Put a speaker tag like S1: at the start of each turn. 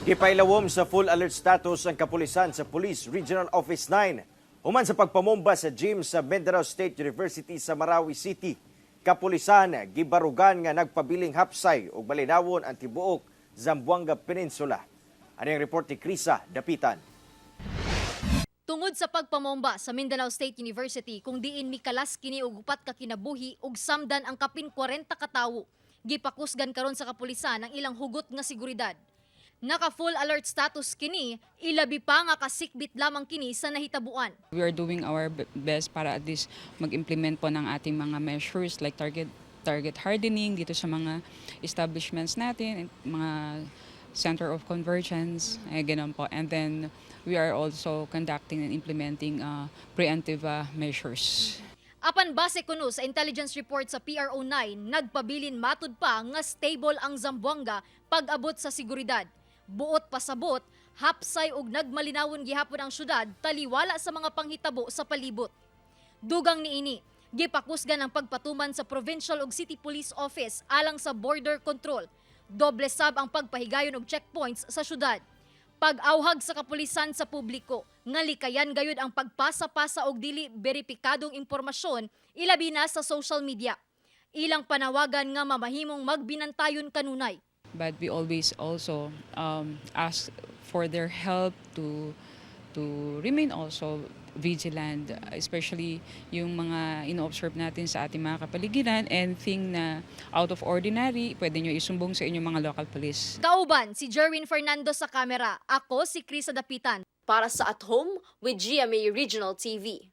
S1: Gipailawom sa full alert status ang kapulisan sa Police Regional Office 9. Human sa pagpamomba sa gym sa Mindanao State University sa Marawi City. Kapulisan gibarugan nga nagpabiling hapsay ug malinawon ang tibuok Zamboanga Peninsula. Ano yung report ni Krisa Dapitan?
S2: Tungod sa pagpamomba sa Mindanao State University kung diin mikalas kini og upat ka kinabuhi ug samdan ang kapin 40 ka tawo, gipakusgan karon sa kapulisan ang ilang hugot nga seguridad. Naka full alert status kini, ilabi pa nga kasikbit lamang kini sa nahitabuan.
S3: We are doing our best para at least mag-implement po ng ating mga measures like target hardening dito sa mga establishments natin, mga center of convergence, ganun po. And then we are also conducting and implementing preemptive measures.
S2: Apan base kuno sa intelligence report sa PRO9, nagpabilin matud pa nga stable ang Zamboanga pag-abot sa seguridad. Buot pasabot, hapsay ug nagmalinawon gihapon ang syudad taliwala sa mga panghitabo sa palibot. Dugang niini, gipakusgan ang pagpatuman sa Provincial ug City Police Office alang sa border control. Doble sab ang pagpahigayon og checkpoints sa syudad. Pag-awhag sa kapulisan sa publiko, nga likayan gayud ang pagpasa-pasa og dili beripikadong impormasyon ilabi na sa social media. Ilang panawagan nga mamahimong magbinantayon kanunay.
S3: But we always also ask for their help to remain also vigilant, especially yung mga ino-observe natin sa ating mga kapaligiran, and thing na out of ordinary, pwede nyo isumbong sa inyong mga local police.
S2: Kauban si Jerwin Fernando sa kamera. Ako si Krisa Dapitan.
S4: Para sa At Home with GMA Regional TV.